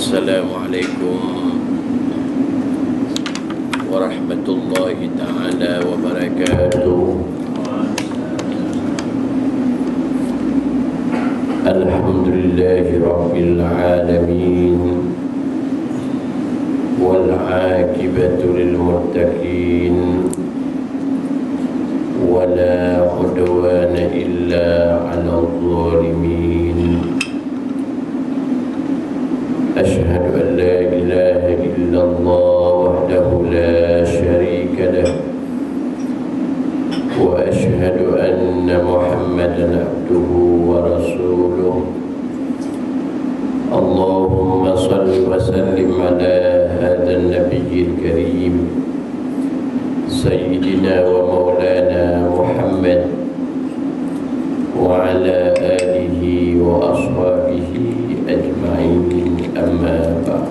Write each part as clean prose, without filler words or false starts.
Assalamualaikum warahmatullahi ta'ala wabarakatuh. Alhamdulillahi rabbil alamin, wal aqibatu lil muttaqin, wala udwana illa 'alal zalimin. أشهد أن لا إله إلا الله وحده لا شريك له، وأشهد أن محمدا عبده ورسوله. اللهم صل وسلم على هذا النبي الكريم سيدنا ومولانا محمد وعلى آله وأصحابه أجمعين. Amma ba'd.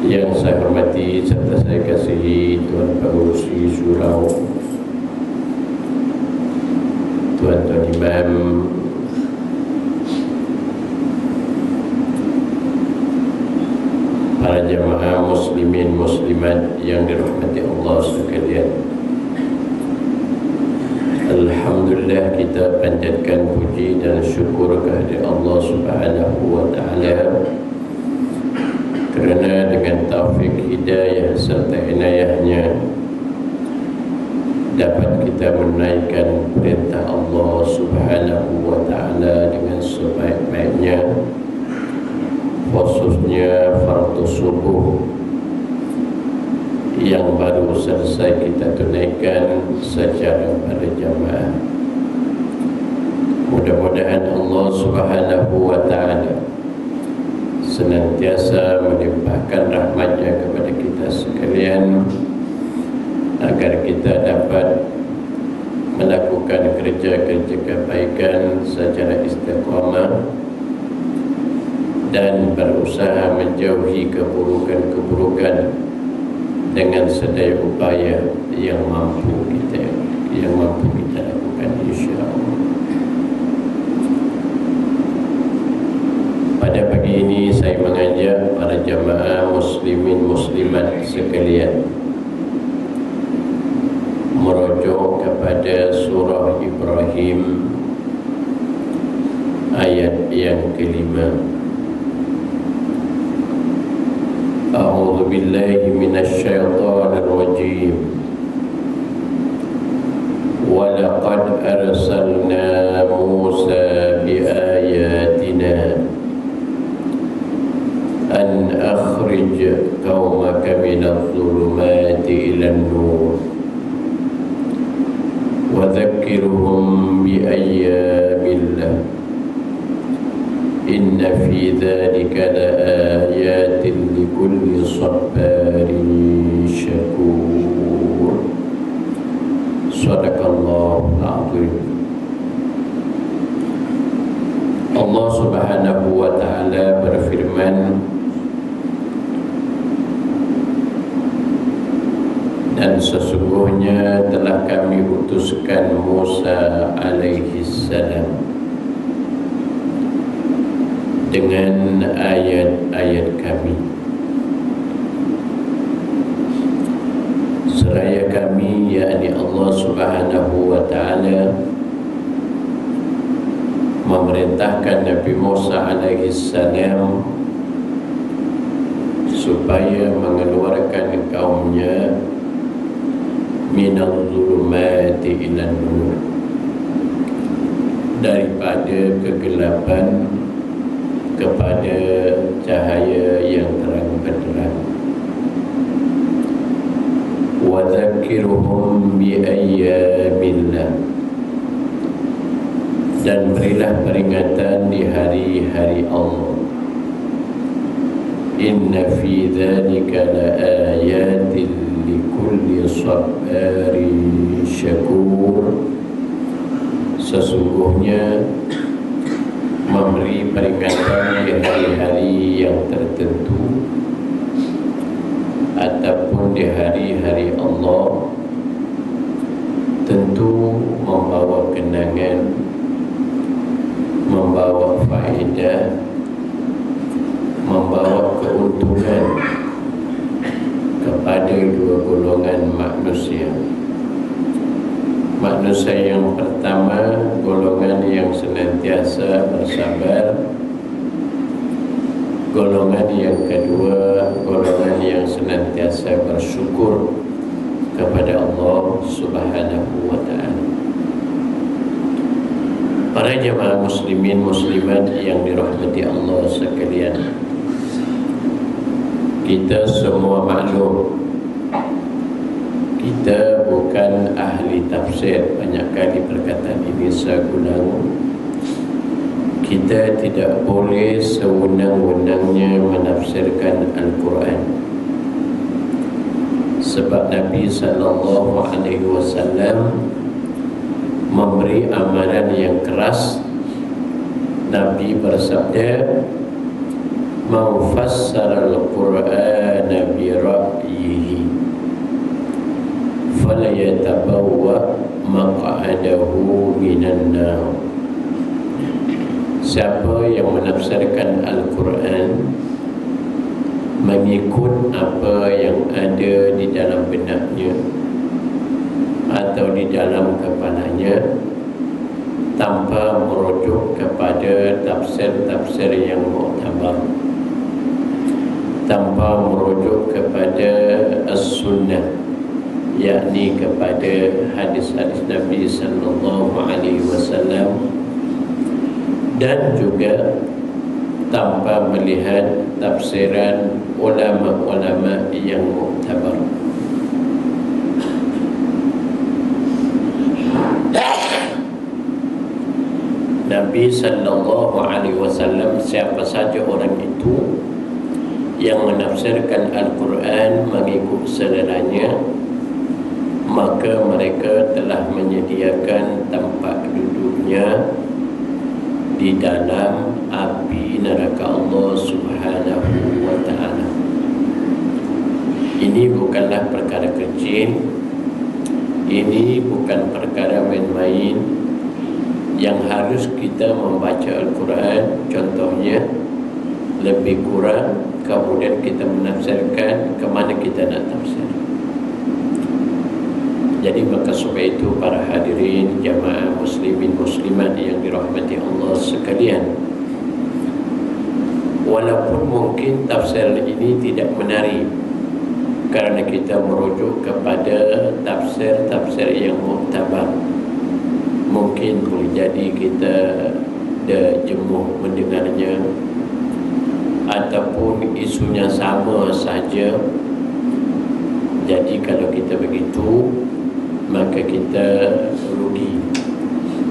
Yang saya hormati serta saya kasihi Tuan Pengurusi Surau, Tuan-tuan Imam, para jamaah muslimin muslimat yang dirahmati Allah sekalian. Alhamdulillah, kita panjatkan puji dan syukur kehadirat Allah Subhanahu wa taala kerana dengan taufik hidayah serta inayahnya dapat kita menaikkan perintah Allah Subhanahu wa taala dengan sebaik-baiknya, khususnya fardu subuh yang baru selesai kita tunaikan secara berjamaah. Mudah-mudahan Allah Subhanahu wa taala senantiasa melimpahkan rahmat-Nya kepada kita sekalian agar kita dapat melakukan kerja-kerja kebaikan secara istiqamah dan berusaha menjauhi keburukan-keburukan dengan sedaya upaya yang mampu kita lakukan, insya-Allah. Pada pagi ini saya mengajak para jamaah muslimin muslimat sekalian merujuk kepada surah Ibrahim ayat yang kelima. A'udzu billahi minasy syaithanir rajim. Wa laqad arsalna Musa bi ayatina an akhrij qaumaka minadh dhulumati ilan nur wa dhakkirhum bi ayyamillah. Inna fi dhalika laayatin likulli sabarin syakur. Sadaqallahul azim. Allah Subhanahu wa taala berfirman, dan sesungguhnya telah kami utuskan Musa alaihi salam dengan ayat-ayat kami, seraya kami, yakni Allah Subhanahu wa taala, memerintahkan Nabi Musa alaihi salam supaya mengeluarkan kaumnya minal zulumati ilan nur, daripada kegelapan kepada cahaya yang terang benderang. Wa dzakkirhum bi ayyamillah, dan berilah peringatan di hari-hari Allah. Inna fi dzalika laayatin likulli sabarin syakur. Sesungguhnya memberi peringatan di hari-hari yang tertentu ataupun di hari-hari Allah tentu membawa kenangan faedah, membawa keuntungan kepada dua golongan manusia. Manusia yang pertama, golongan yang senantiasa bersabar. Golongan yang kedua, golongan yang senantiasa bersyukur kepada Allah Subhanahu wa ta'ala. Para jemaah muslimin muslimat yang dirahmati Allah sekalian, kita semua maklum, kita bukan ahli tafsir. Banyak kali perkataan ini saya ulang. Kita tidak boleh sewenang-wenangnya menafsirkan Al-Quran, sebab Nabi SAW memberi amaran yang keras. Nabi bersabda, "Man fassara al-Qur'ana bi ra'yihi falyatabawwa maq'adahu minan nar." Siapa yang menafsirkan Al-Quran mengikut apa yang ada di dalam benaknya atau di dalam kepalanya, tanpa merujuk kepada tafsir-tafsir yang muktabar, tanpa merujuk kepada as-sunnah, yakni kepada hadis-hadis Nabi sallallahu alaihi wasallam, dan juga tanpa melihat tafsiran ulama-ulama yang muktabar. Nabi sallallahu alaihi wasallam, siapa saja orang itu yang menafsirkan Al-Quran mengikut seleranya, maka mereka telah menyediakan tempat duduknya di dalam api neraka Allah Subhanahu wa ta'ala. Ini bukanlah perkara kecil. Ini bukan perkara main-main yang harus kita membaca Al-Quran, contohnya lebih kurang, kemudian kita menafsirkan ke mana kita nak tafsir. Jadi maka sebab itu para hadirin jamaah muslimin muslimat yang dirahmati Allah sekalian, walaupun mungkin tafsir ini tidak menarik kerana kita merujuk kepada tafsir-tafsir yang muktabar, mungkin boleh jadi kita dah jemuh mendengarnya, ataupun isunya sama saja. Jadi kalau kita begitu, maka kita rugi,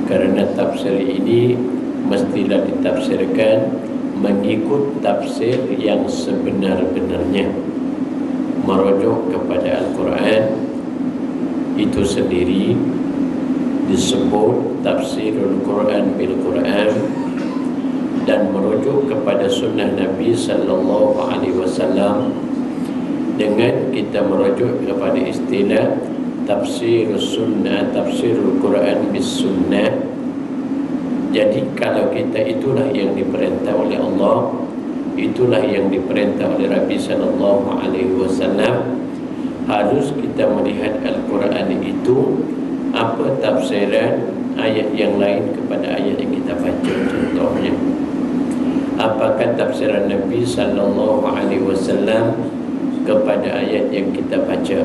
kerana tafsir ini mestilah ditafsirkan mengikut tafsir yang sebenar-benarnya, merujuk kepada Al-Quran itu sendiri. Disebut tafsirul Quran bil Quran, dan merujuk kepada sunnah Nabi sallallahu alaihi wasallam dengan kita merujuk kepada istilah tafsirus sunnah, tafsirul Quran bis sunnah. Jadi kalau kita, itulah yang diperintah oleh Allah, itulah yang diperintah oleh Nabi sallallahu alaihi wasallam, harus kita melihat Al-Quran itu apa tafsiran ayat yang lain kepada ayat yang kita baca. Contohnya, apakah tafsiran Nabi sallallahu alaihi wasallam kepada ayat yang kita baca?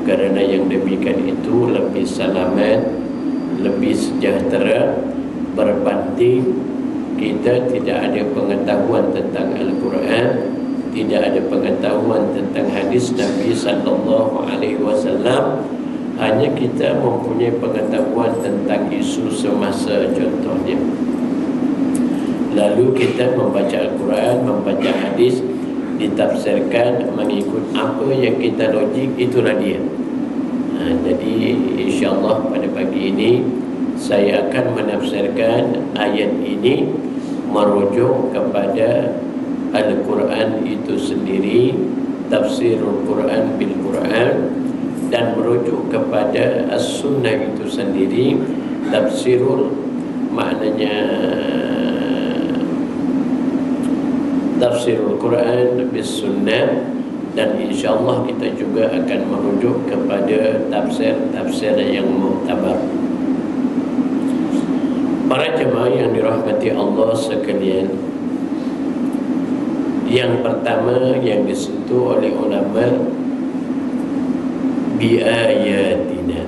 Kerana yang demikian itu lebih selamat, lebih sejahtera, berbanding kita tidak ada pengetahuan tentang Al-Quran, tidak ada pengetahuan tentang hadis Nabi sallallahu alaihi wasallam, hanya kita mempunyai pengetahuan tentang isu semasa contohnya. Lalu kita membaca Al-Quran, membaca hadis, ditafsirkan mengikut apa yang kita logik, itulah dia. Jadi insyaAllah pada pagi ini saya akan menafsirkan ayat ini merujuk kepada Al-Quran itu sendiri, tafsirul Quran bil Quran, dan merujuk kepada As-Sunnah itu sendiri, tafsirul, maknanya tafsirul Quran bis sunnah, dan insyaAllah kita juga akan merujuk kepada tafsir-tafsir yang muktabar. Para jemaah yang dirahmati Allah sekalian, yang pertama yang disentuh oleh ulama biayatina,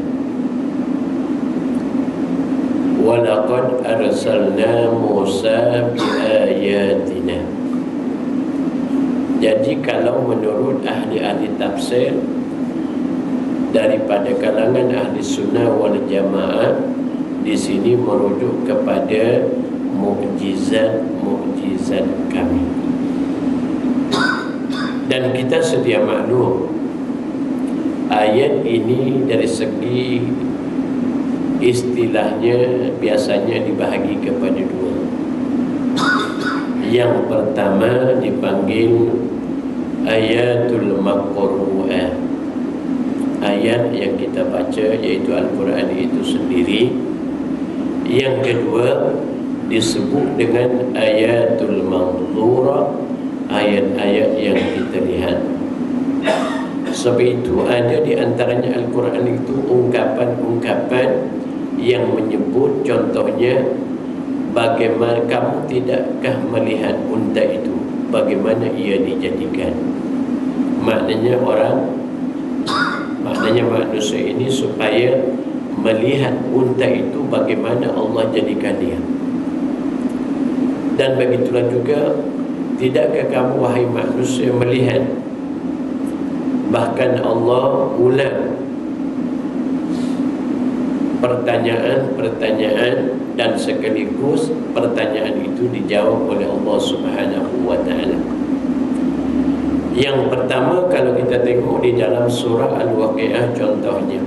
walaqad arsalna Musa biayatina. Jadi kalau menurut ahli-ahli tafsir daripada kalangan ahli sunnah wal jamaah, di sini merujuk kepada mukjizat kami. Dan kita sedia maklum, ayat ini dari segi istilahnya biasanya dibahagi kepada dua. Yang pertama dipanggil ayatul maqru'ah, ayat yang kita baca, yaitu Al-Quran itu sendiri. Yang kedua disebut dengan ayatul manzurah, ayat-ayat yang kita lihat. Sebab itu ada di antaranya Al-Quran itu ungkapan-ungkapan yang menyebut, contohnya, bagaimana kamu tidakkah melihat unta itu, bagaimana ia dijadikan. Maknanya manusia ini supaya melihat unta itu bagaimana Allah jadikan dia. Dan begitulah juga, tidakkah kamu wahai manusia melihat, bahkan Allah ulang pertanyaan dan sekaligus pertanyaan itu dijawab oleh Allah Subhanahu wa ta'ala. Yang pertama, kalau kita tengok di dalam surah Al-Waqi'ah contohnya,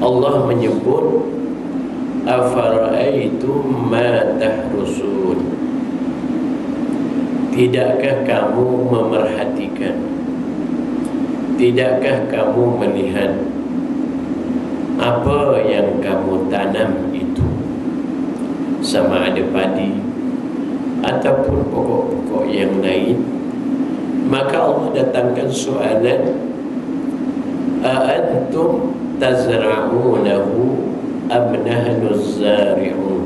Allah menyebut afara'aitum ma tahrusun, tidakkah kamu memerhatikan, tidakkah kamu melihat apa yang kamu tanam itu, sama ada padi ataupun pokok-pokok yang lain. Maka Allah datangkan soalan, a'antum tazra'unahu am nahnu zari'un,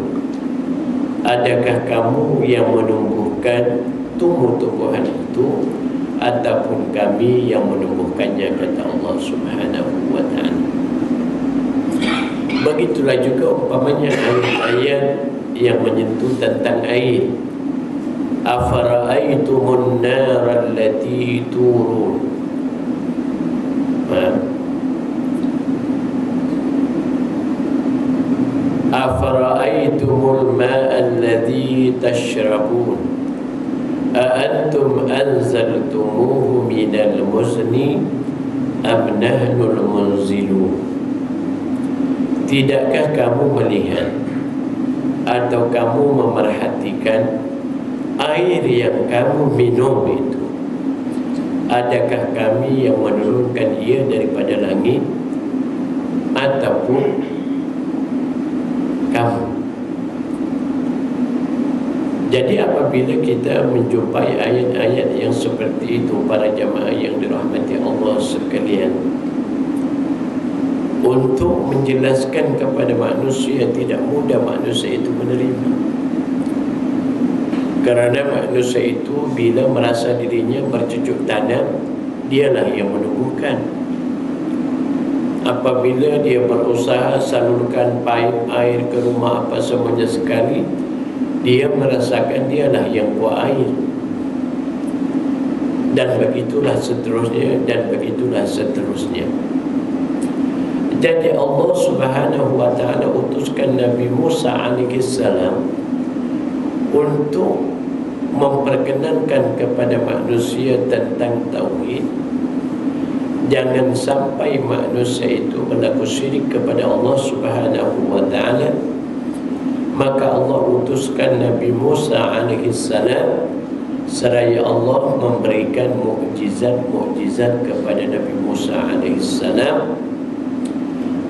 adakah kamu yang menumbuhkan tumbuh-tumbuhan itu ataupun kami yang menumbuhkannya, kata Allah Subhanahu wa ta'ala. Begitulah juga umpamanya ayat-ayat yang menyentuh tentang air. Afara'aitumun nara allati turun, afara'aitumul ma'a alladhi tashrabun a'antum anzaltumuhu minal muzni am nahnul munzilun. Tidakkah kamu melihat atau kamu memerhatikan air yang kamu minum itu, adakah kami yang menurunkan ia daripada langit ataupun kamu? Jadi apabila kita menjumpai ayat-ayat yang seperti itu, para jamaah yang dirahmati Allah sekalian, untuk menjelaskan kepada manusia tidak mudah manusia itu menerima. Kerana manusia itu bila merasa dirinya bercucuk tanam, dialah yang menumbuhkan. Apabila dia berusaha salurkan paip air ke rumah apa semuanya sekali, dia merasakan dialah yang buat air. Dan begitulah seterusnya, dan begitulah seterusnya. Jadi Allah Subhanahu wa ta'ala utuskan Nabi Musa alaihi salam untuk memperkenalkan kepada manusia tentang tauhid. Jangan sampai manusia itu berlaku syirik kepada Allah Subhanahu wa ta'ala. Maka Allah utuskan Nabi Musa alaihi salam, seraya Allah memberikan mukjizat-mukjizat kepada Nabi Musa alaihi salam.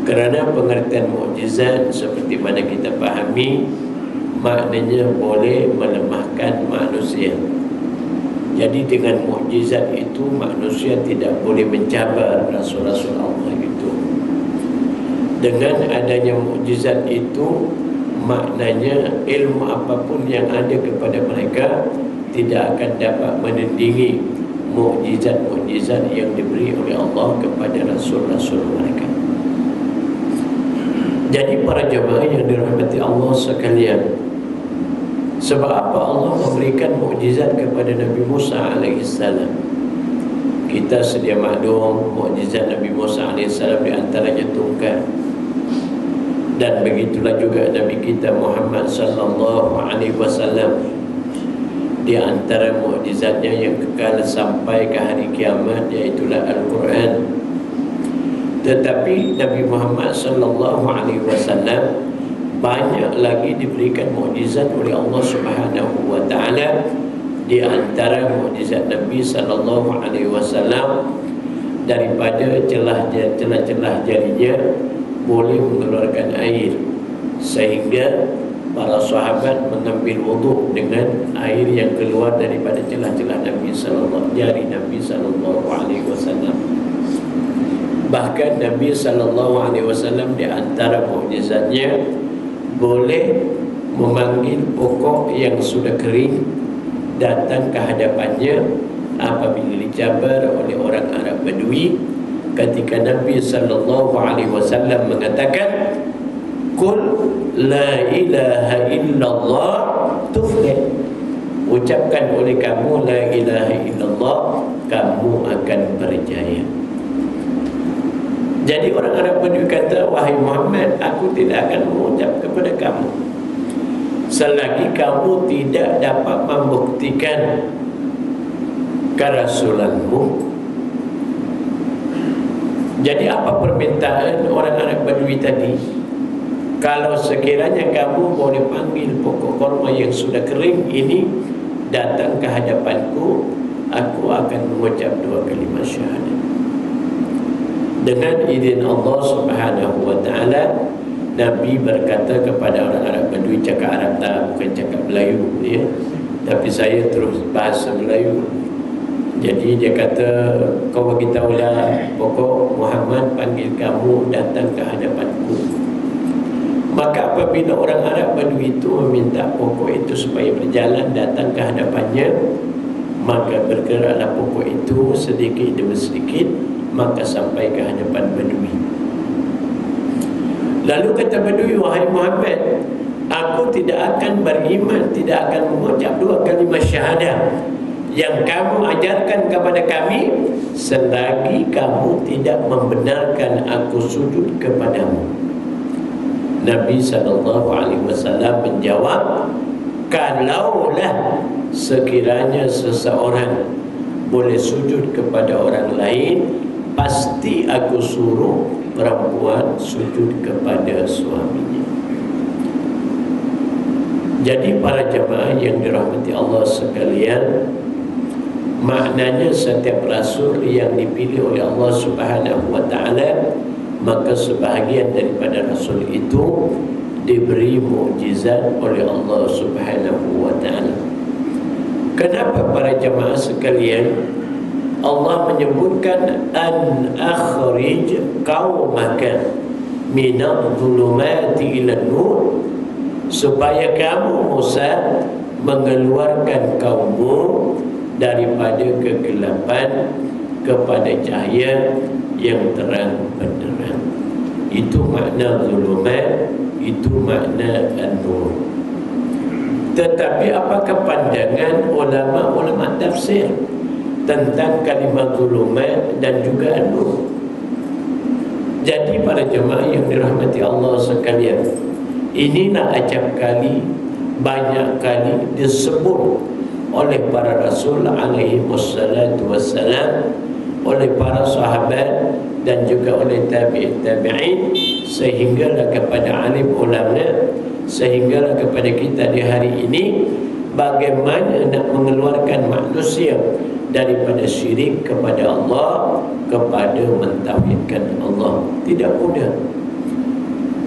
Kerana pengertian mukjizat seperti mana kita fahami, maknanya boleh melemahkan manusia. Jadi dengan mukjizat itu manusia tidak boleh mencabar Rasul-Rasul Allah itu. Dengan adanya mukjizat itu, maknanya ilmu apapun yang ada kepada mereka tidak akan dapat menandingi mukjizat-mukjizat yang diberi oleh Allah kepada Rasul-Rasul mereka. Jadi para jemaah yang dirahmati Allah sekalian, sebab apa Allah memberikan mukjizat kepada Nabi Musa alaihissalam? Kita sedia maklum mukjizat Nabi Musa alaihissalam di antaranya tungkat. Dan begitulah juga Nabi kita Muhammad sallallahu alaihi wasallam, di antara mukjizatnya yang kekal sampai ke hari kiamat, iaitulah Al-Quran. Tetapi Nabi Muhammad sallallahu alaihi wasallam banyak lagi diberikan mukjizat oleh Allah Subhanahu wa taala. Di antara mukjizat Nabi sallallahu alaihi wasallam, daripada celah-celah jarinya boleh mengeluarkan air, sehingga para sahabat mengambil wuduk dengan air yang keluar daripada celah-celah jari Nabi sallallahu alaihi wasallam. Bahkan Nabi sallallahu alaihi wasallam di antara mukjizatnya boleh memanggil pokok yang sudah kering datang ke hadapannya apabila dicabar oleh orang Arab Badui. Ketika Nabi sallallahu alaihi wasallam mengatakan, "Qul la ilaha illallah tuflih." Ucapkan oleh kamu la ilaha illallah, kamu akan berjaya. Jadi orang Arab Badui kata, "Wahai Muhammad, aku tidak akan mengucap kepada kamu selagi kamu tidak dapat membuktikan kerasulanmu." Jadi apa permintaan orang Arab Badui tadi? Kalau sekiranya kamu boleh panggil pokok korma yang sudah kering ini datang ke hadapanku, aku akan mengucap 2 kalimat syahadat. Dengan izin Allah Subhanahu wa taala, Nabi berkata kepada orang Arab Badui, cakap Arab tak, bukan cakap Melayu ya. Tapi saya terus bahasa Melayu. Jadi dia kata, kau beritahulah pokok Muhammad panggil kamu datang ke hadapanku. Maka apabila orang Arab Badui itu meminta pokok itu supaya berjalan datang ke hadapannya, maka bergeraklah pokok itu sedikit demi sedikit, maka sampai ke hadapan Badui. Lalu kata Badui, "Wahai Muhammad, aku tidak akan beriman, tidak akan mengucap 2 kalimat syahadah yang kamu ajarkan kepada kami selagi kamu tidak membenarkan aku sujud kepadamu." Nabi SAW menjawab, "Kalaulah sekiranya seseorang boleh sujud kepada orang lain, pasti aku suruh perempuan sujud kepada suaminya." Jadi para jemaah yang dirahmati Allah sekalian, maknanya setiap rasul yang dipilih oleh Allah Subhanahu wa taala, maka sebahagian daripada rasul itu diberi mukjizat oleh Allah Subhanahu wa taala. Kenapa para jemaah sekalian Allah menyebutkan an akhrij qaumaka minadh dhulumati ila nur, supaya kamu Musa mengeluarkan kaummu daripada kegelapan kepada cahaya yang terang benderang. Itu makna zulumat, itu makna an-nur. Tetapi apakah pandangan ulama-ulama tafsir tentang kalimat zulumat dan juga an-nur? Jadi para jemaah yang dirahmati Allah sekalian, inilah acap kali, banyak kali disebut oleh para rasul alaihi wassalatu wassalam, oleh para sahabat dan juga oleh tabi'in, sehinggalah kepada alim ulama, sehinggalah kepada kita di hari ini, bagaimana nak mengeluarkan manusia daripada syirik kepada Allah, kepada mentauhidkan Allah. Tidak mudah.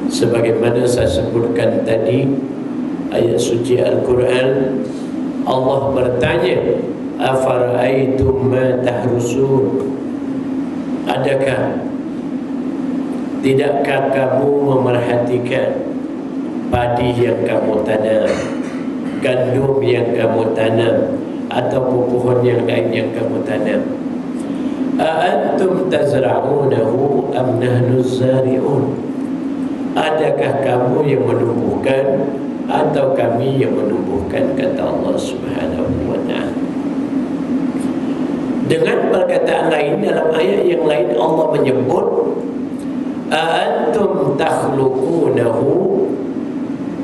Sebagaimana saya sebutkan tadi, ayat suci Al-Quran, Allah bertanya, afara'aitum ma tahrusun, tidakkah kamu memerhatikan padi yang kamu tanam, gandum yang kamu tanam, atau pohon yang lain yang kamu tanam? A'antum tazra'unahu am nahnu zari'un, adakah kamu yang menumbuhkan atau kami yang menumbuhkan, kata Allah Subhanahu wa ta'ala. Dengan perkataan lain, dalam ayat yang lain Allah menyebut a'antum takhluqunahu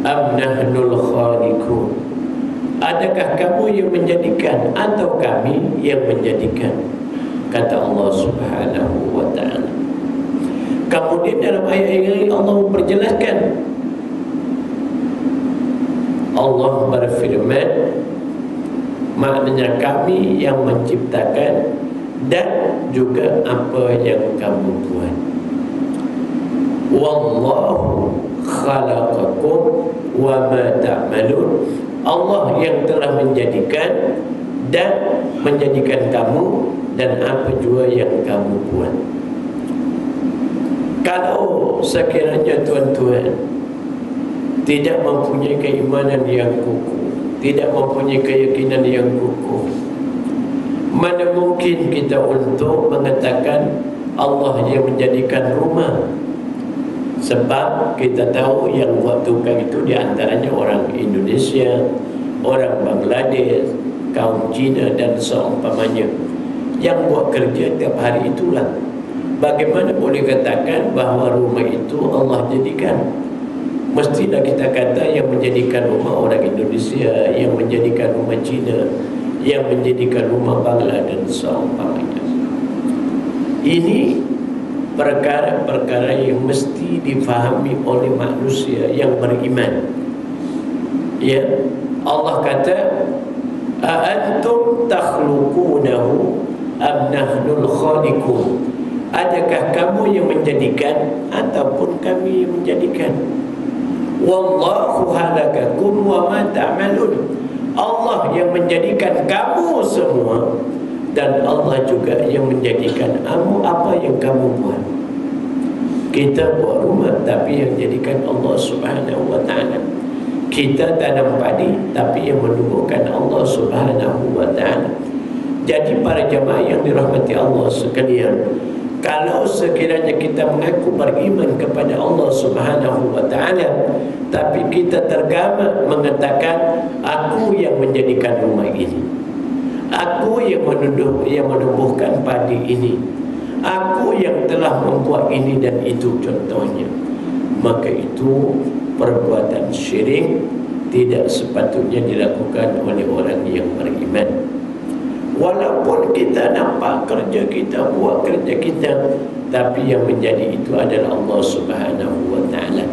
am nahnul khaliqun, adakah kamu yang menjadikan atau kami yang menjadikan, kata Allah Subhanahu wa ta'ala. Kemudian dalam ayat ini Allah memperjelaskan, Allah berfirman, maknanya kami yang menciptakan dan juga apa yang kamu buat. Wallahu khalaqakum wa ma ta'malun, Allah yang telah menjadikan dan menjadikan kamu dan apa juga yang kamu buat. Kalau sekiranya tuan-tuan tidak mempunyai keimanan yang kukuh, tidak mempunyai keyakinan yang kukuh, mana mungkin kita untuk mengatakan Allah yang menjadikan rumah? Sebab kita tahu yang buat tukang itu diantaranya orang Indonesia, orang Bangladesh, kaum Cina dan seumpamanya, yang buat kerja tiap hari itulah. Bagaimana boleh katakan bahawa rumah itu Allah jadikan? Mestilah kita kata yang menjadikan rumah orang Indonesia, yang menjadikan rumah Cina, yang menjadikan rumah Bangla dan seumpamanya. Ini perkara-perkara yang mesti difahami oleh manusia yang beriman. Ya, Allah kata, "A'antum takhluqunahu am nahnul khaliqun?" Adakah kamu yang menjadikan ataupun kami yang menjadikan? Wallahu khalaqakum wa ma ta'malun. Allah yang menjadikan kamu semua dan Allah juga yang menjadikan kamu apa yang kamu buat. Kita buat rumah tapi yang jadikan Allah Subhanahu wa ta'ala. Kita tanam padi tapi yang menumbuhkan Allah Subhanahu wa ta'ala. Jadi para jemaah yang dirahmati Allah sekalian, kalau sekiranya kita mengaku beriman kepada Allah Subhanahu wa ta'ala, tapi kita tergama mengatakan aku yang menjadikan rumah ini, aku yang menumbuhkan padi ini, aku yang telah membuat ini dan itu contohnya, maka itu perbuatan syirik, tidak sepatutnya dilakukan oleh orang yang beriman. Walaupun kita nampak kerja kita, buat kerja kita, tapi yang menjadi itu adalah Allah Subhanahu wa ta'ala.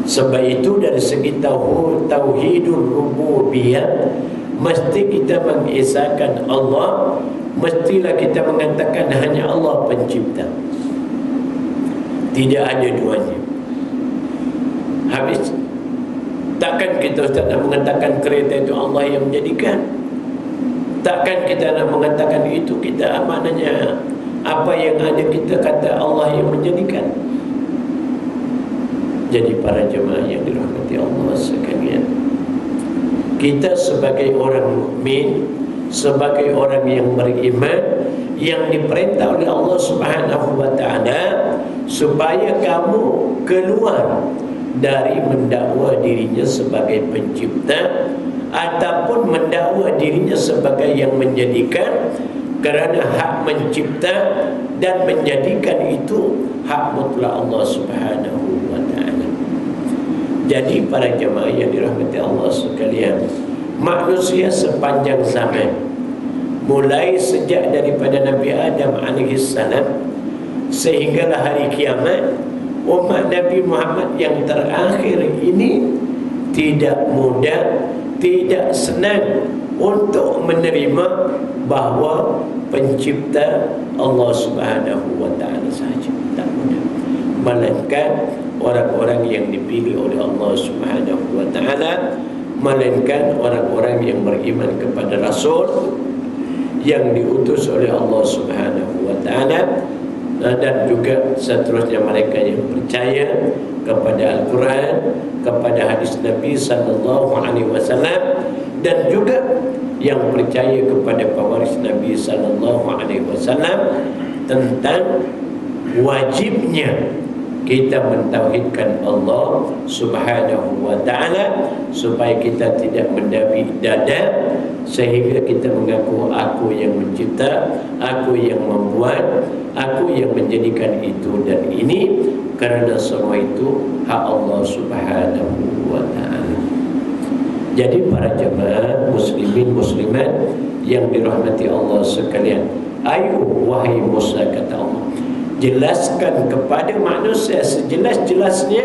Sebab itu dari segi tauhidul rububiyah, mesti kita mengesahkan Allah, mestilah kita mengatakan hanya Allah pencipta, tidak ada duanya. Habis. Takkan kita Ustaz nak mengatakan kereta itu Allah yang menjadikan? Takkan kita nak mengatakan itu kita maknanya apa yang ada kita kata Allah yang menjadikan? Jadi para jemaah yang dirahmati Allah sekalian, kita sebagai orang mukmin, sebagai orang yang beriman, yang diperintah oleh Allah Subhanahu wa ta'ala supaya kamu keluar dari mendakwa dirinya sebagai pencipta ataupun mendakwa dirinya sebagai yang menjadikan, kerana hak mencipta dan menjadikan itu hak mutlak Allah Subhanahu wa ta'ala. Jadi para jemaah yang dirahmati Allah sekalian, manusia sepanjang zaman, mulai sejak daripada Nabi Adam alaihissalam sehinggalah hari kiamat, umat Nabi Muhammad yang terakhir ini tidak mudah, tidak senang untuk menerima bahawa pencipta Allah Subhanahu wa ta'ala sahaja. Tak mudah. melainkan orang-orang yang dipilih oleh Allah Subhanahu wa taala, melainkan orang-orang yang beriman kepada Rasul yang diutus oleh Allah Subhanahu wa taala, dan juga seterusnya mereka yang percaya kepada Al-Quran, kepada hadis Nabi sallallahu alaihi wasallam, dan juga yang percaya kepada pewaris Nabi sallallahu alaihi wasallam tentang wajibnya kita mentauhidkan Allah Subhanahu wa taala, supaya kita tidak mendabi dada sehingga kita mengaku aku yang mencipta, aku yang membuat, aku yang menjadikan itu dan ini, kerana semua itu hak Allah Subhanahu wa taala. Jadi para jemaah muslimin muslimat yang dirahmati Allah sekalian, ayo wahai Musa, kata Allah, jelaskan kepada manusia sejelas-jelasnya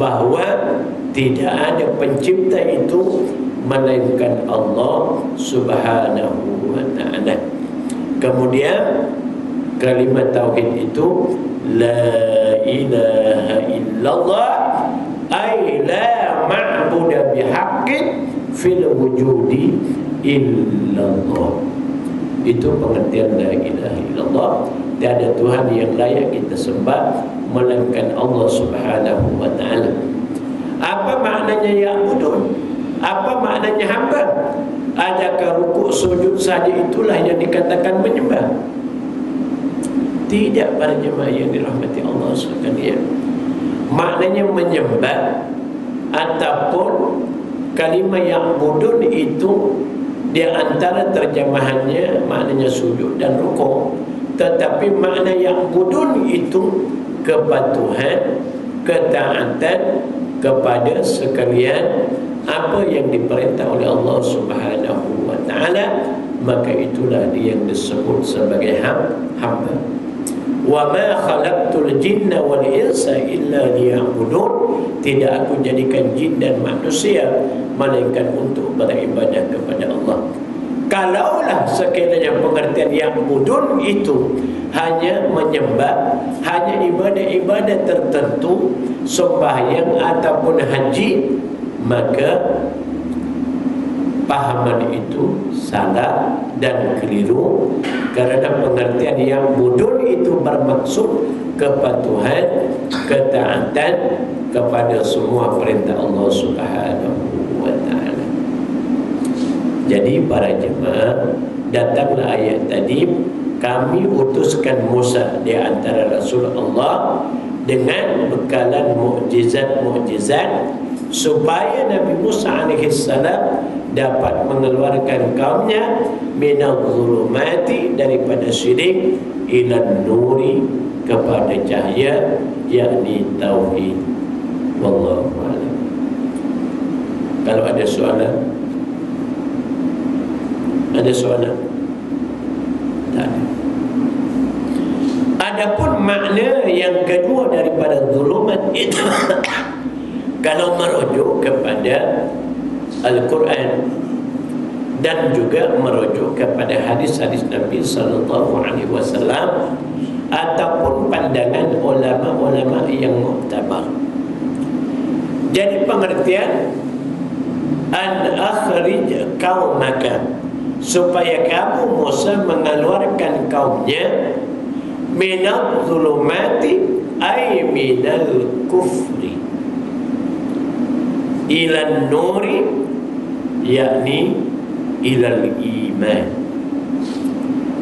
bahawa tidak ada pencipta itu melainkan Allah Subhanahu wa taala. Kemudian kalimat tauhid itu la ilaha illallah, ay la ma'budu bihaqqin fil wujudi illallah. Itu pengertian la ilaha illallah. Tiada Tuhan yang layak kita sembah melainkan Allah Subhanahu wa taala. Apa maknanya ya'budun? Apa maknanya hamba? Adakah rukuk sujud saja itulah yang dikatakan menyembah? Tidak, para jemaah yang dirahmati Allah sekalian. Maknanya menyembah ataupun kalimah ya'budun itu di antara terjemahannya maknanya sujud dan rukuk. Tetapi makna ya'budun itu kepatuhan, ketaatan kepada sekalian apa yang diperintah oleh Allah Subhanahu wa taala, maka itulah dia yang disebut sebagai hamba. Wa ma khalaqtul jinna wal insa illa liya'budun, tidak aku jadikan jin dan manusia melainkan untuk beribadah kepada Allah. Kalaulah sekiranya pengertian ya'budun itu hanya menyembah, hanya ibadah-ibadah tertentu, sembahyang ataupun haji, maka pahaman itu salah dan keliru, kerana pengertian ya'budun itu bermaksud kepatuhan, ketaatan kepada semua perintah Allah Subhanahu wa taala. Jadi para jemaah, datanglah ayat tadi, kami utuskan Musa di antara Rasul Allah dengan bekalan mukjizat-mukjizat supaya Nabi Musa AS dapat mengeluarkan kaumnya minal zulumati, daripada syirik, ilan nuri, kepada cahaya, yakni tauhid. Wallahu a'lam. Kalau ada soalan, ada soalan? Tak ada. Adapun makna yang kedua daripada zulumat itu kalau merujuk kepada Al-Quran dan juga merujuk kepada hadis-hadis Nabi sallallahu alaihi wasallam ataupun pandangan ulama-ulama yang muktabar. Jadi pengertian an akhrij qaumaka, supaya kamu Musa mengeluarkan kaumnya minal zulumati ay minal kufri ilan nuri, yakni ilal iman.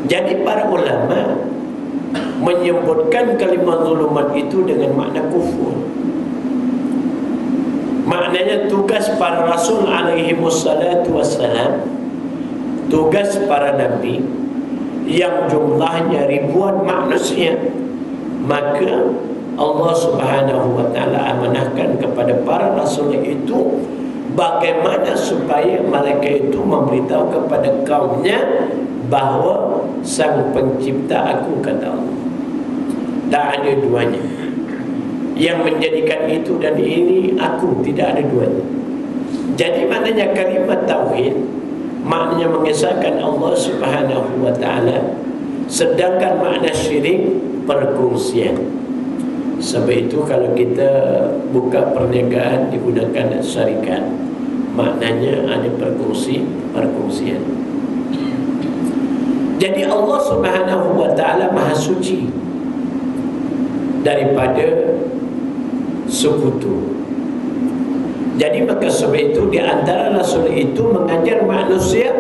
Jadi para ulama menyebutkan kalimat zulumat itu dengan makna kufur. Maknanya tugas para Rasul alaihi wassalatu wassalam, tugas para nabi yang jumlahnya ribuan manusia, maka Allah Subhanahu wa taala amanahkan kepada para rasul itu bagaimana supaya mereka itu memberitahu kepada kaumnya bahawa sang pencipta aku, kata Allah. Tak ada duanya. Yang menjadikan itu dan ini aku, tidak ada duanya. Jadi maknanya kalimat tauhid maknanya mengesahkan Allah Subhanahu wa taala, sedangkan makna syirik perkongsian. Sebab itu kalau kita buka perniagaan digunakan syarikat, maknanya ada perkongsian. Jadi Allah Subhanahu wa ta'ala Maha Suci daripada sekutu. Jadi maka sebab itu di antara Rasul itu mengajar manusia,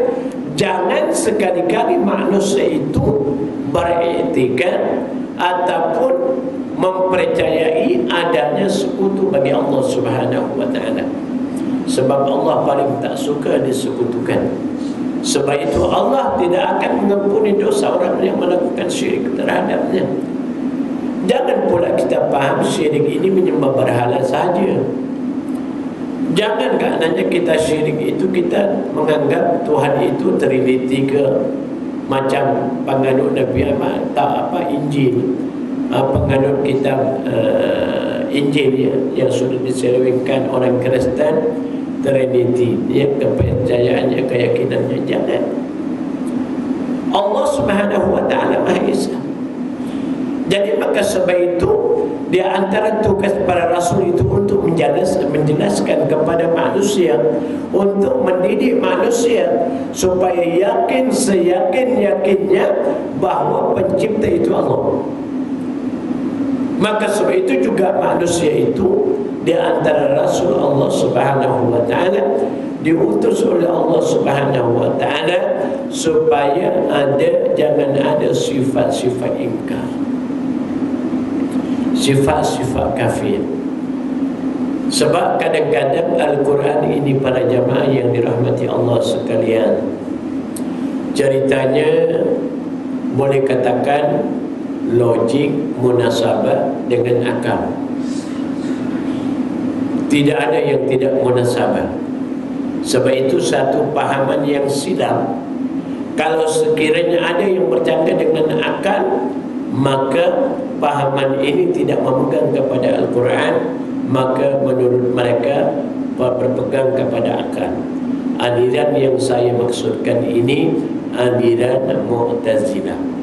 jangan sekali-kali manusia itu beriktikad ataupun mempercayai adanya sekutu bagi Allah Subhanahu wa ta'ala. Sebab Allah paling tak suka disekutukan. Sebab itu Allah tidak akan mengampuni dosa orang yang melakukan syirik terhadapnya. Jangan pula kita faham syirik ini menyembah berhala saja. Jangan katanya kita syirik itu kita menganggap Tuhan itu trinity ke macam penganut Nabi Injil, penganut kitab Injil yang sudah diselewengkan orang Kristen, trinity yang kepercayaannya, keyakinannya. Jangan. Allah Subhanahu wa ta'ala Maha Esa. Jadi maka sebab itu di antara tugas para rasul itu untuk menjelaskan kepada manusia, untuk mendidik manusia supaya yakin seyakin-yakinnya bahawa pencipta itu Allah. Maka sebab itu juga manusia itu di antara rasul Allah Subhanahu wa ta'ala diutus oleh Allah Subhanahu wa ta'ala supaya jangan ada sifat-sifat ingkar, sifat-sifat kafir. Sebab kadang-kadang Al-Quran ini para jamaah yang dirahmati Allah sekalian, ceritanya boleh katakan logik, munasabah dengan akal. Tidak ada yang tidak munasabah. Sebab itu satu pahaman yang silap. Kalau sekiranya ada yang bercanggah dengan akal, maka pahaman ini tidak memegang kepada Al-Quran, maka menurut mereka berpegang kepada akal. Aliran yang saya maksudkan ini aliran Mu'tazilah.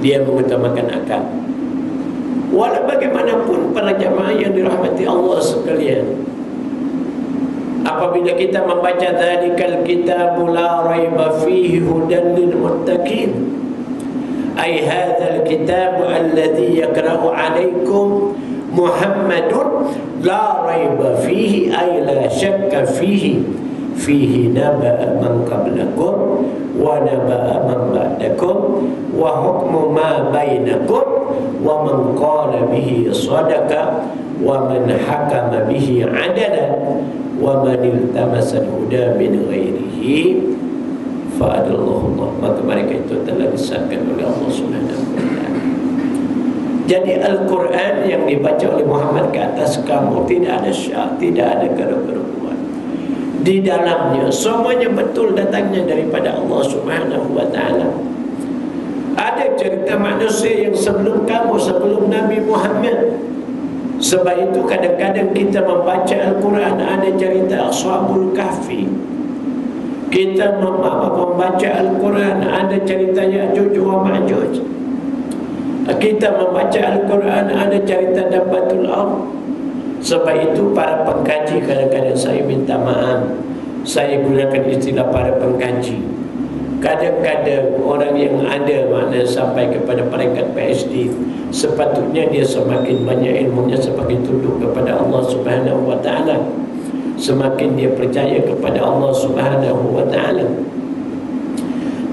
Dia mengutamakan akal. Walau bagaimanapun para jamaah yang dirahmati Allah sekalian, apabila kita membaca dzalikal kitabu la raiba fihi hudan lil muttaqin, ay hadzal kitabu alladhi yaqra'u 'alaikum Muhammadun la raiba fihi ay la syakka fihi naba'a man qablakum wa naba'a man ba'dakum wa hukmu ma bainakum wa man qala bihi sadaqa wa man hakama bihi adalan wa man iltamasa al-huda min ghairihi fa'adallahu Allah. Maka mereka itu telah disahkan oleh Allah Subhanahu wa ta'ala. Jadi Al-Quran yang dibaca oleh Muhammad ke atas kamu tidak ada syak, tidak ada keraguan. Di dalamnya semuanya betul datangnya daripada Allah Subhanahu wa ta'ala. Ada cerita manusia yang sebelum kamu, sebelum Nabi Muhammad. Sebab itu kadang-kadang kita membaca Al-Quran, ada cerita Ashabul Kahfi. Kita membaca Al-Quran, ada cerita Ya'juj wa Ma'juj. Kita membaca Al-Quran, ada cerita Dabbatul Ard. Sebab itu para pengkaji, kadang-kadang saya minta maaf, saya gunakan istilah para pengkaji. Kadang-kadang orang yang ada makna sampai kepada peringkat PhD, sepatutnya dia semakin banyak ilmunya, semakin tunduk kepada Allah Subhanahu wa ta'ala, semakin dia percaya kepada Allah Subhanahu wa ta'ala.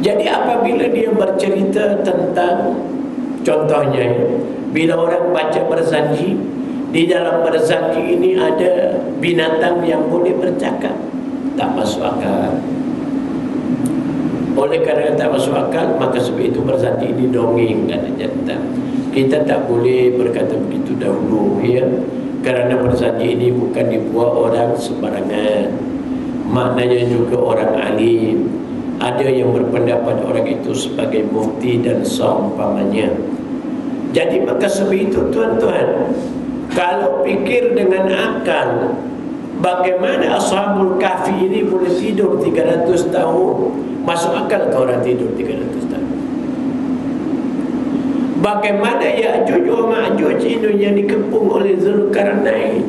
Jadi apabila dia bercerita tentang, contohnya, bila orang baca berzanji, di dalam berzanji ini ada binatang yang boleh bercakap, tak masuk akal. Oleh kerana tak masuk akal, maka sebab itu berzanji ini dongeng, katanya. Kita tak boleh berkata begitu dahulu, ya. Kerana berzanji ini bukan dibuat orang sembarangan. Maknanya juga orang alim. Ada yang berpendapat orang itu sebagai mufti dan seumpamanya. Jadi maka sebab itu tuan-tuan, kalau fikir dengan akal, bagaimana Ashabul Kahfi ini boleh tidur 300 tahun? Masuk akal ke orang tidur 300 tahun? Bagaimana Ya'juj wa Ma'juj itu yang dikepung oleh Zulkarnain.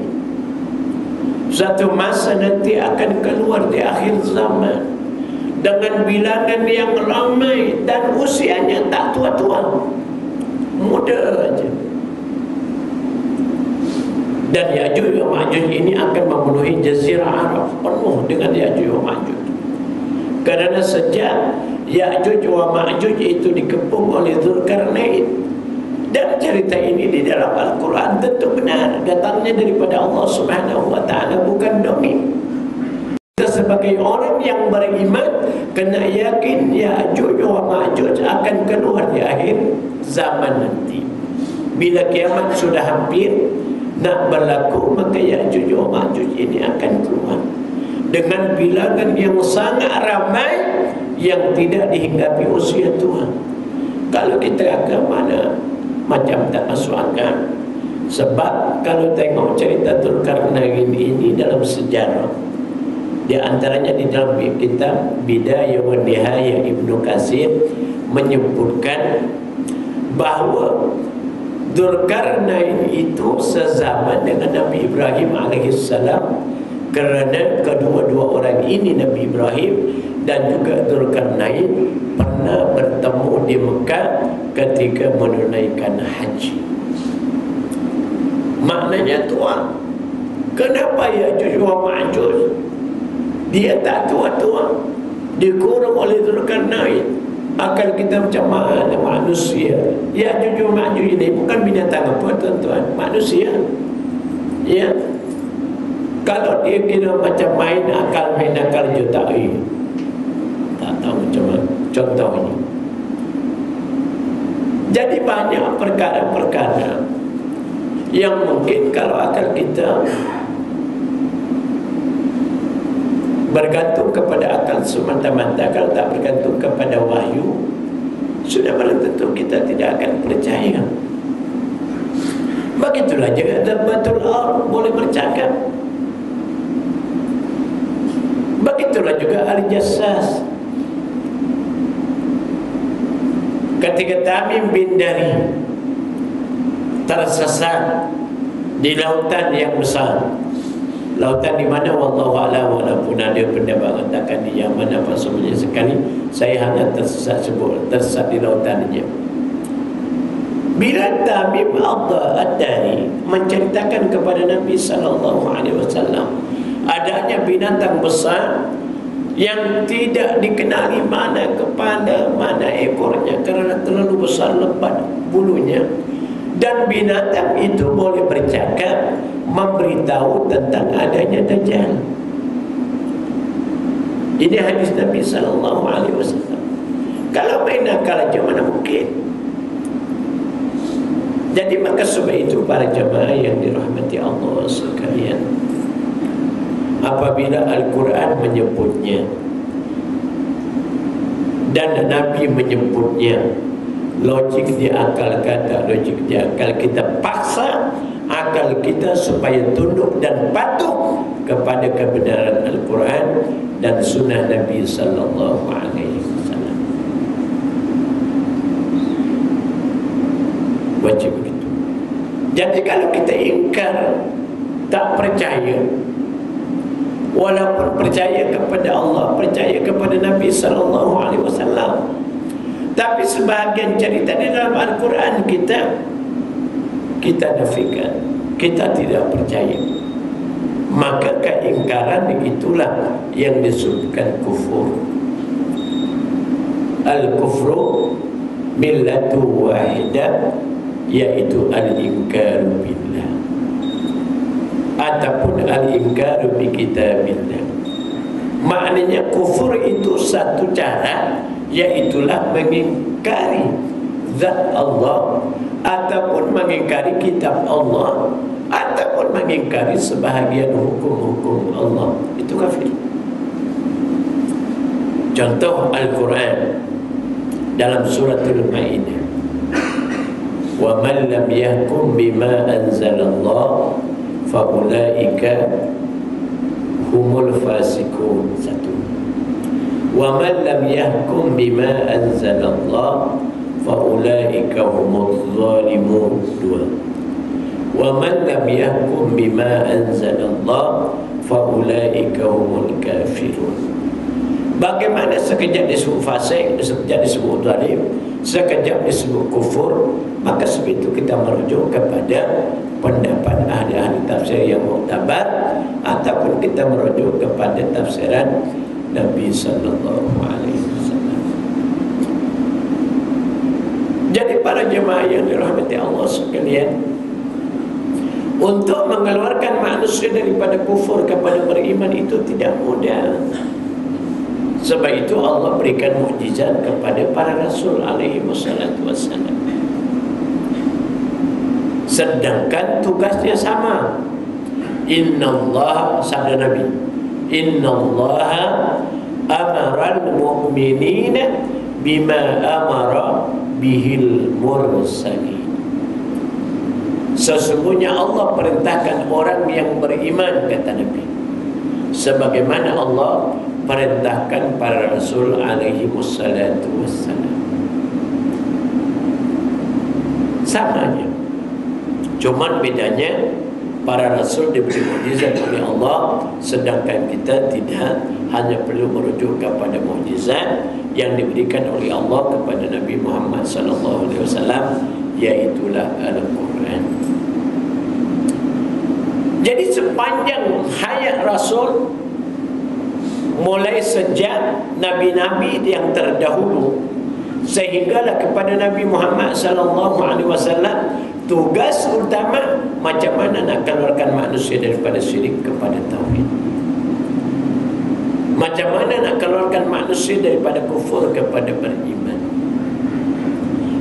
Suatu masa nanti akan keluar di akhir zaman dengan bilangan yang ramai dan usianya tak tua-tua, muda aja. Dan Ya'juj wa Ma'juj ini akan memenuhi jazirah Arab, penuh dengan Ya'juj wa Ma'juj. Kerana sejak Ya'juj wa Ma'juj itu dikepung oleh Zulkarnain, dan cerita ini di dalam Al-Quran tentu benar, datangnya daripada Allah Subhanahu wa ta'ala, bukan dongeng. Kita sebagai orang yang beriman kena yakin Ya'juj wa Ma'juj akan keluar di akhir zaman nanti. Bila kiamat sudah hampir nak berlaku, maka Ya'juj wa Ma'juj ini akan keluar dengan bilangan yang sangat ramai yang tidak dihinggapi usia tua. Kalau kita agak mana macam tak masuk akal. Sebab kalau tengok cerita Zulkarnain ini dalam sejarah, di antaranya di dalam kitab Bidayah wa Nihayah Ibnu Katsir menyebutkan bahawa Zulkarnain itu sezaman dengan Nabi Ibrahim alaihissalam, kerana kedua-dua orang ini, Nabi Ibrahim dan juga Zulkarnain, pernah bertemu di Mekah ketika menunaikan haji. Maknanya tua. Kenapa Ya'juj wa Ma'juj dia tak tua-tua, dikurung oleh Zulkarnain? Akal kita macam mana manusia? Ya'juj wa Ma'juj ini bukan binatang apa tuan-tuan, manusia. Ya, kalau dia kira macam main akal jutai, tak tahu macam mana contohnya. Jadi banyak perkara-perkara yang mungkin kalau akal kita bergantung kepada akal semata-mata, kalau tak bergantung kepada wahyu, sudah belum tentu kita tidak akan percaya. Begitulah juga Dabbatul Ard boleh bercakap. Begitulah juga Al-Jassas. Ketika Tamim bin Dari tersesat di lautan yang besar, lautan di mana wallahu a'lam, walaupun ada pendapat katakan di Yaman apa semuanya, sekali saya hanya tersesat di lautannya. Bila Tamim ad-Dari menceritakan kepada Nabi SAW adanya binatang besar yang tidak dikenali mana kepala, mana ekornya, kerana terlalu besar lebat bulunya, dan binatang itu boleh bercakap, memberitahu tentang adanya Dajjal. Ini hadis Nabi SAW. Kalau main akal aja mana mungkin. Jadi maka sebab itu para jemaah yang dirahmati Allah sekalian, apabila Al-Quran menyebutnya dan Nabi menyebutnya, logik di akal kata, logik di akal kita paksa akal kita supaya tunduk dan patuh kepada kebenaran Al-Quran dan sunnah Nabi sallallahu alaihi wasallam. Wajib begitu. Jadi kalau kita ingkar, tak percaya, walaupun percaya kepada Allah, percaya kepada Nabi sallallahu alaihi wasallam, tapi sebahagian cerita di dalam Al-Quran kita nafikan, kita tidak percaya, maka keingkaran itulah yang disebutkan kufur. Al-kufru millatu wahidah, yaitu al-inkaru billah ataupun al-inkaru bi kitabillah. Maknanya kufur itu satu cara, yaitulah mengingkari zat Allah, ataupun mengingkari kitab Allah, ataupun mengingkari sebahagian hukum-hukum Allah. Itu kafir. Contoh Al-Quran dalam suratul Maidah, wa man lam yahkum bima anzalallah fa ulaika humul fasikun. Satu. Wa man lam yahkum bima anzalallah fa faulaika humuz zalimun. 2. Wa man lam yahkum bima anzalallah faulaika humul kafirun. Bagaimana sekejap disebut fasik, sekejap disebut zalim, sekejap disebut kufur, maka sebab itu kita merujuk kepada pendapat ahli-ahli tafsir yang muktabar, ataupun kita merujuk kepada tafsiran Nabi sallallahu alaihi wasallam. Jadi para jemaah yang dirahmati Allah sekalian, untuk mengeluarkan manusia daripada kufur kepada beriman itu tidak mudah. Sebab itu Allah berikan mukjizat kepada para rasul alaihi wassalam. Sedangkan tugasnya sama. Innallaha, sabda Nabi, innallaha amaral mu'minina bima amara bihil mursalin. Sesungguhnya Allah perintahkan orang yang beriman, kata Nabi, sebagaimana Allah perintahkan para rasul alaihi wassalatu wassalam. Samanya, cuma bedanya para rasul diberi mukjizat oleh Allah, sedangkan kita tidak, hanya perlu merujuk kepada mukjizat yang diberikan oleh Allah kepada Nabi Muhammad sallallahu alaihi wasallam, yaitulah Al-Quran. Jadi sepanjang hayat rasul, mulai sejak nabi-nabi yang terdahulu sehinggalah kepada Nabi Muhammad sallallahu alaihi wasallam, tugas utama macam mana nak keluarkan manusia daripada syirik kepada tauhid. Macam mana nak keluarkan manusia daripada kufur kepada beriman.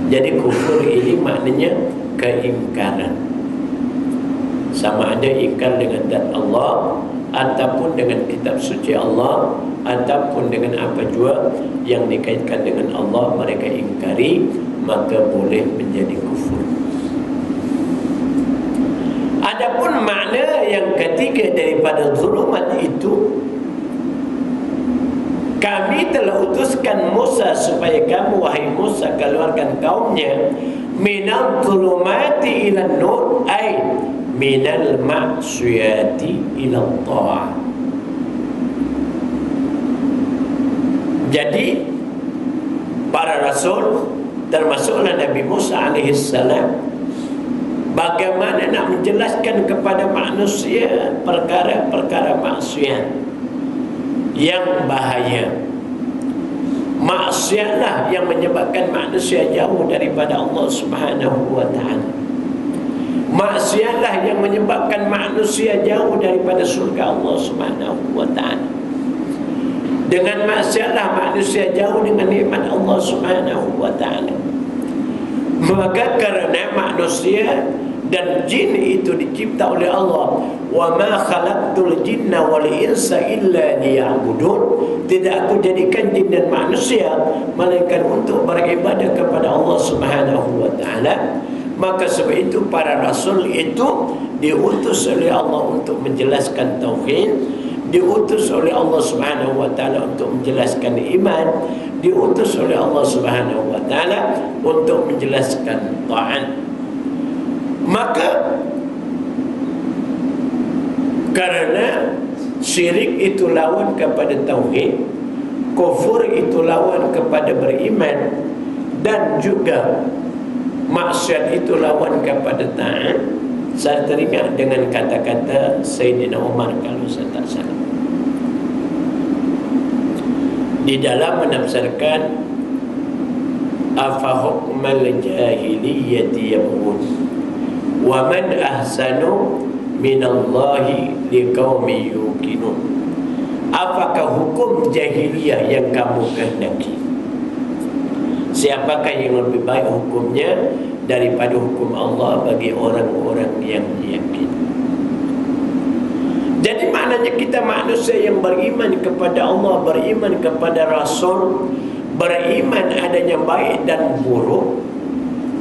Jadi kufur ini maknanya keingkaran. Sama ada ingkar dengan zat Allah, ataupun dengan kitab suci Allah, ataupun dengan apa jua yang dikaitkan dengan Allah mereka ingkari, maka boleh menjadi kufur. Adapun makna yang ketiga daripada zulumat itu, kami telah utuskan Musa supaya kamu, wahai Musa, keluarkan kaumnya minal zulumati ila nur, ay minal ma'siyati ila ta'ah. Jadi para rasul termasuklah Nabi Musa alaihissalam, bagaimana nak menjelaskan kepada manusia perkara-perkara maksiat yang bahaya. Maksiatlah yang menyebabkan manusia jauh daripada Allah Subhanahu wa ta'ala. Maksiatlah yang menyebabkan manusia jauh daripada surga Allah Subhanahu wa ta'ala. Dengan maksiatlah manusia jauh dengan nikmat Allah Subhanahu wa ta'ala. Maka kerana manusia dan jin itu dicipta oleh Allah, wa ma khalaqtul jinna wal insa illa liya'budun, tidak aku jadikan jin dan manusia melainkan untuk beribadah kepada Allah Subhanahu wa ta'ala. Maka sebab itu para rasul itu diutus oleh Allah untuk menjelaskan tauhid, diutus oleh Allah Subhanahu wa ta'ala untuk menjelaskan iman, diutus oleh Allah Subhanahu wa ta'ala untuk menjelaskan taat. Maka karena syirik itu lawan kepada tauhid, kufur itu lawan kepada beriman, dan juga maksiat itu lawan kepada taat. Saya teringat dengan kata-kata Sayyidina Umar, kalau saya tak salah, di dalam menafsirkan afa hukmal jahiliyyati yabghun wa man ahsanu minallahi liqaumin yuqinun. Apakah hukum jahiliyah yang kamu kehendaki? Siapakah yang lebih baik hukumnya daripada hukum Allah bagi orang-orang yang yakin? Jadi maknanya kita manusia yang beriman kepada Allah, beriman kepada Rasul, beriman adanya baik dan buruk,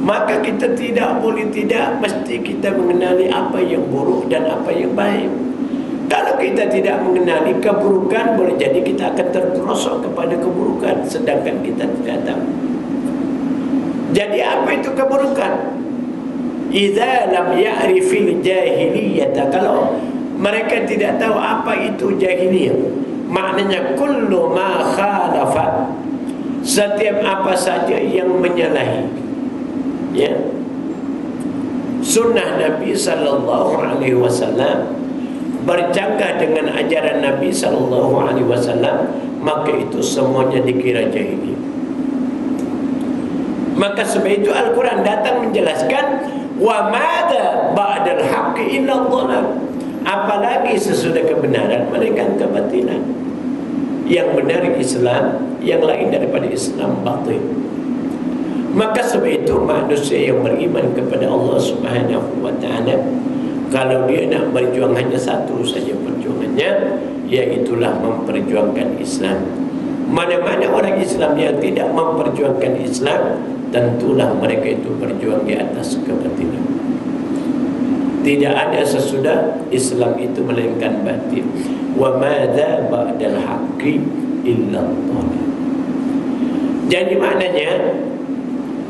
maka kita tidak boleh tidak, mesti kita mengenali apa yang buruk dan apa yang baik. Kalau kita tidak mengenali keburukan, boleh jadi kita akan terperosok kepada keburukan, sedangkan kita tidak tahu. Jadi apa itu keburukan? Idza lam ya'rifil jahiliyata, kalau mereka tidak tahu apa itu jahiliyah, maknanya kullu ma khalafa, setiap apa saja yang menyalahi, ya, sunnah Nabi sallallahu alaihi wasallam, bercanggah dengan ajaran Nabi sallallahu alaihi wasallam, maka itu semuanya dikira jahiliyah. Maka sebab itu Al-Quran datang menjelaskan wa madza ba'dal haqqi illa dhalal, apalagi sesudah kebenaran melainkan kebatilan. Yang benar Islam, yang lain daripada Islam batil. Maka sebab itu manusia yang beriman kepada Allah Subhanahu wa taala, kalau dia nak berjuang hanya satu saja perjuangannya, iaitulah memperjuangkan Islam. Mana-mana orang Islam yang tidak memperjuangkan Islam, tentulah mereka itu berjuang di atas kebatilan. Tidak ada sesudah Islam itu melainkan batil. Wa madza ba'dal haqqi illa dhalal. Jadi maknanya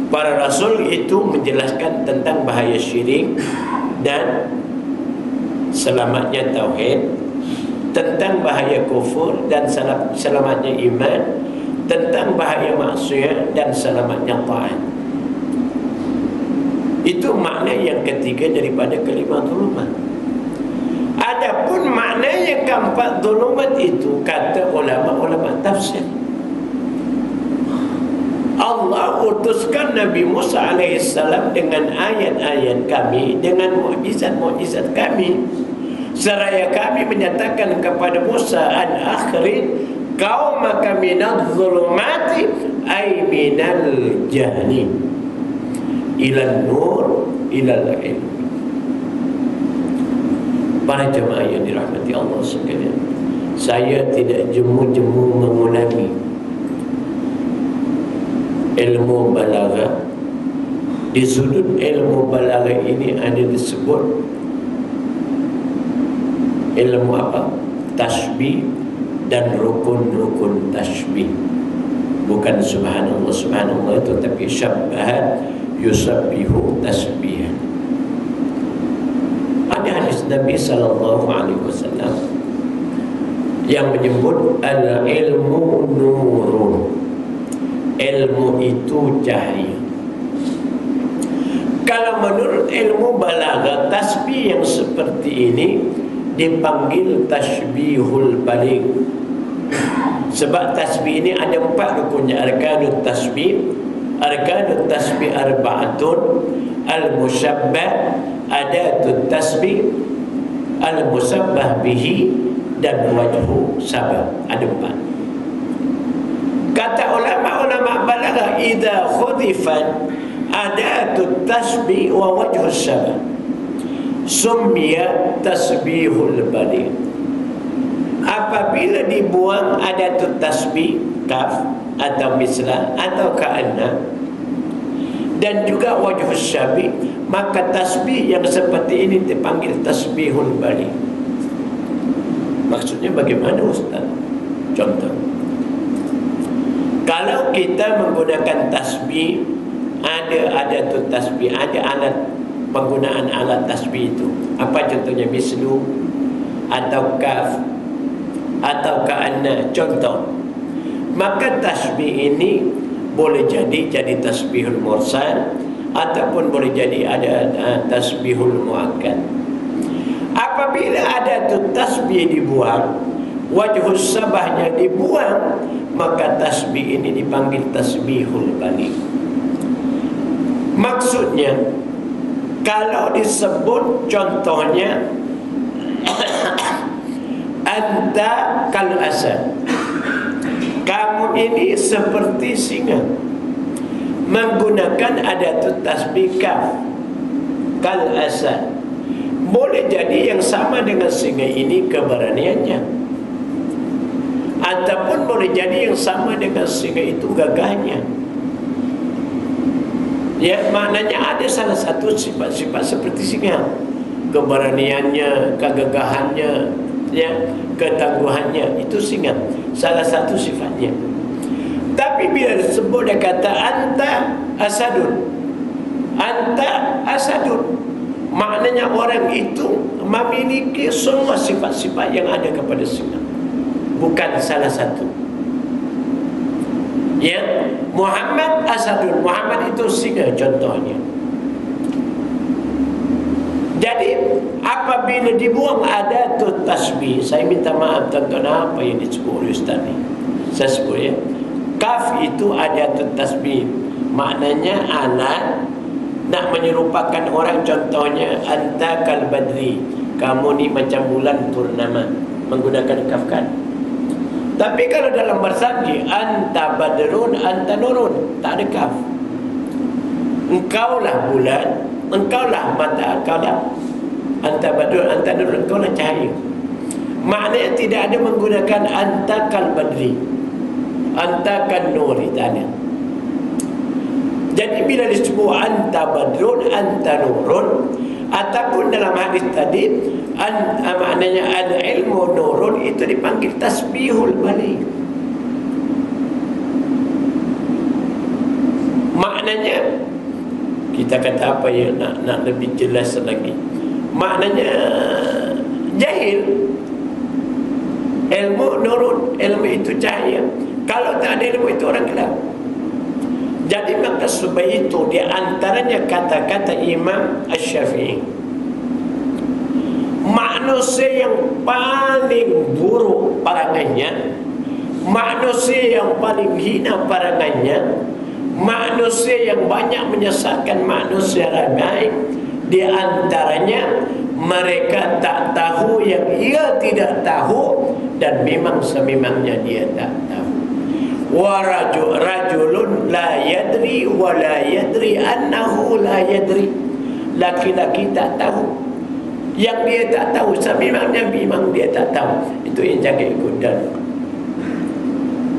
para rasul itu menjelaskan tentang bahaya syirik dan selamatnya tauhid, tentang bahaya kufur dan selamatnya iman, tentang bahaya maksiat dan selamatnya taat. Itu makna yang ketiga daripada kalimah zulumat. Adapun makna yang keempat zulumat itu, kata ulama-ulama tafsir, Allah utuskan Nabi Musa alaihissalam dengan ayat-ayat kami, dengan mukjizat-mukjizat kami, seraya kami menyatakan kepada Musa an akhrij qaumaka minadh dhulumati ay minal jahli ilal nur ilal ilm. Para jemaah yang dirahmati Allah sekalian, saya tidak jemu-jemu mengulangi ilmu balaghah. Di sudut ilmu balaghah ini ada disebut ilmu apa? Tasbih dan rukun-rukun tasbih. Bukan subhanallah, subhanallah itu, tapi syabbahat yusabbihu tasbihan. Ada hadis Nabi sallallahu alaihi wasallam yang menyebut al-ilmu nurun. Ilmu itu cahaya. Kalau menurut ilmu balaghah, tasbih yang seperti ini dipanggil tasbihul baligh. Sebab tasbih ini ada 4 rukunnya. Arkanut tasbih arba'atun, al-musyabbah, adatut tasbih, al-musabbah bihi, dan wajhu sabab. Ada 4. Kata ulama-ulama balaghah, idza khudifat adatut tasbih wa wajhu sabab summiya tasbihul baligh. Apabila dibuang adatut tasbih, kaf atau mislah atau ka'anna, dan juga wajhu syabi, maka tasbih yang seperti ini dipanggil tasbihul baligh. Maksudnya bagaimana Ustaz? Contoh, kalau kita menggunakan tasbih, ada adatut tasbih, ada alat penggunaan alat tasbih itu. Apa contohnya? Mislu atau kaf atau ka'anna, contoh. Maka tasbih ini boleh jadi tasbihul mursal, ataupun boleh jadi ada tasbihul muakkad. Apabila ada tasbih dibuang, wajhus sabahnya dibuang, maka tasbih ini dipanggil tasbihul baligh. Maksudnya, kalau disebut contohnya anta kal asad, kamu ini seperti singa, menggunakan adatut tasbih kaf, kal asad, boleh jadi yang sama dengan singa ini keberaniannya, ataupun boleh jadi yang sama dengan singa itu gagahnya. Ya, maknanya ada salah satu sifat-sifat seperti singa, keberaniannya, kegagahannya, ya, ketangguhannya, itu singa, salah satu sifatnya. Tapi bila disebut dia kata anta asadun, anta asadun, maknanya orang itu memiliki semua sifat-sifat yang ada kepada singa, bukan salah satu. Ya, Muhammad asadun, Muhammad itu singa contohnya. Jadi apabila dibuang adatut tasbih, saya minta maaf tuan-tuan, apa yang disebut oleh Ustaz ni, saya sebut ya, kaf itu adatut tasbih, maknanya alat nak menyerupakan orang. Contohnya anta kal badri, kamu ni macam bulan purnama, menggunakan kaf kan. Tapi kalau dalam bersabdi anta badrun anta nurun, tak ada kaf. Engkaulah bulan, engkaulah mata, engkaulah anta badrun anta nurun, engkaulah cahaya. Maknanya tidak ada menggunakan anta kal badri, anta kan nuri, tak ada. Jadi bila disebut anta badrun anta nurun, ataupun dalam hadis tadi maknanya al-ilmu nurun, itu dipanggil tasbihul balik. Maknanya kita kata apa ya, nak lebih jelas lagi, maknanya jahil, ilmu nurun, ilmu itu cahaya. Kalau tak ada ilmu itu orang gelap. Jadi maka sebab itu di antaranya kata-kata Imam Asy-Syafi'i, manusia yang paling buruk parangannya, manusia yang paling hina parangannya, manusia yang banyak menyesatkan manusia ramai, di antaranya mereka tak tahu yang ia tidak tahu, dan memang sememangnya dia tak tahu. Wa rajulun la yadri wa la yadri annahu la yadri, laki-laki tak tahu yang dia tak tahu, sememangnya memang dia tak tahu. Itu yang jaga ikutan.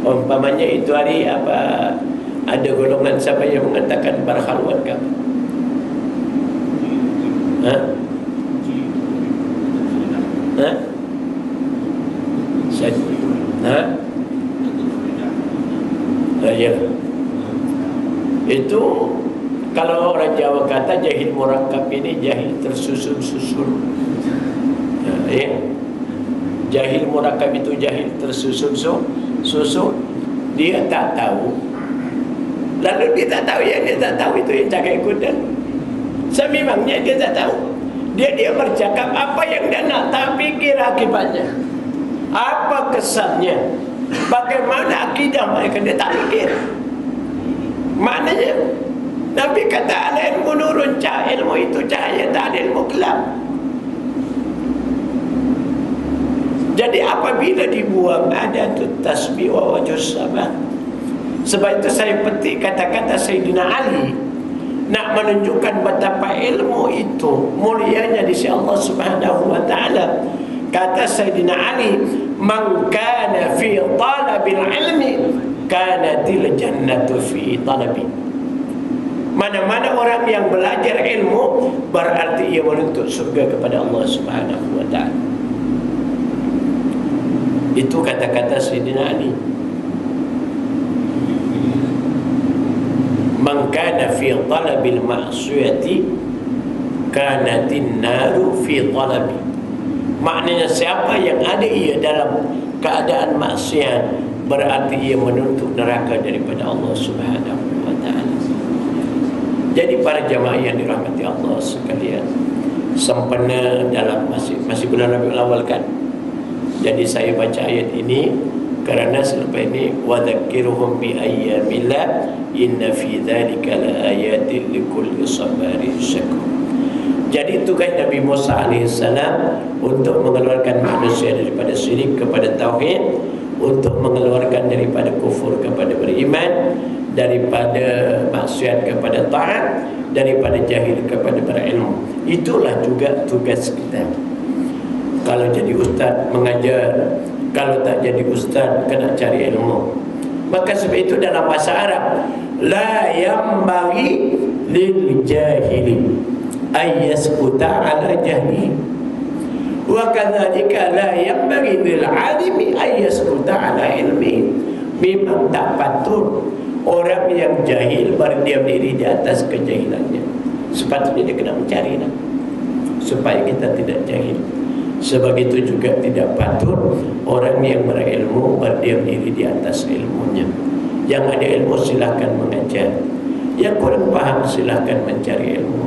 Umpamanya itu hari apa, ada golongan siapa yang mengatakan berkhalwat ke? Ha? Ha? Ha? Ya. Itu kalau orang Jawa kata jahil murakkab, ini jahil tersusun-susun. Ya. Jahil murakkab itu jahil tersusun-susun. Dia tak tahu. Lalu dia tak tahu yang dia tak tahu, itu yang cakap ikutan. Sememangnya dia tak tahu. Dia bercakap apa yang dia nak, tak fikir akibatnya, apa kesannya, bagaimana akidah mereka, dia tak fikir. Maknanya Nabi kata ada ilmu nurun, ilmu itu cahaya, tak ada ilmu gelap. Jadi apabila dibuang adatut tasbih wa wajhus sabat, sebab itu saya petik kata-kata Sayyidina Ali, nak menunjukkan betapa ilmu itu mulianya di sisi Allah Subhanahu wa taala. Kata Sayyidina Ali, man kana fi talabil ilmi kanatil jannatu fi talabi. Mana-mana orang yang belajar ilmu, berarti ia menuntut surga kepada Allah Subhanahu wa taala. Itu kata-kata Sayyidina Ali. Man kana fi talabil ma'siyati kanatin naru fi talabi. Maknanya siapa yang ada ia dalam keadaan maksiat, berarti ia menuntut neraka daripada Allah Subhanahu wa taala. Jadi para jamaah yang dirahmati Allah sekalian, sempena dalam masih bulan Rabiul Awal kan. Jadi saya baca ayat ini kerana selepas ini wadzakkirhum bi ayyamillah inna fi dzalika laayatin likulli sabarin syakur. Jadi tugas Nabi Musa alaihissalam untuk mengeluarkan manusia daripada syirik kepada tauhid, untuk mengeluarkan daripada kufur kepada beriman, daripada maksiat kepada taat, daripada jahil kepada berilmu. Itulah juga tugas kita. Kalau jadi ustaz mengajar, kalau tak jadi ustaz kena cari ilmu. Maka sebab itu dalam bahasa Arab, la yambaghi lil jahili ayyaskuta ala jahli, wa kadzalika la yambaghi lil alimi ayyaskuta ala ilmi. Memang tak patut orang yang jahil berdiam diri di atas kejahilannya. Sepatutnya dia kena mencari supaya kita tidak jahil. Sebegitu juga tidak patut orang yang berilmu berdiam diri di atas ilmunya. Yang ada ilmu silakan mengajar, yang kurang paham silakan mencari ilmu.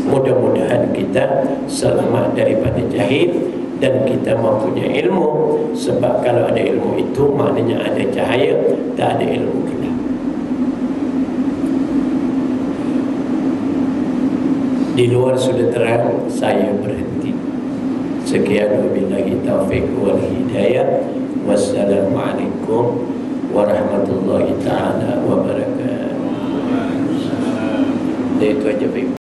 Mudah-mudahan kita selamat daripada jahil dan kita mempunyai ilmu. Sebab kalau ada ilmu itu maknanya ada cahaya, tak ada ilmu gelap. Di luar sudah terang, saya berhenti. Sekian, wabillahi taufiq wal hidayah. Wassalamualaikum warahmatullahi ta'ala wabarakatuh. Itu aja, baik.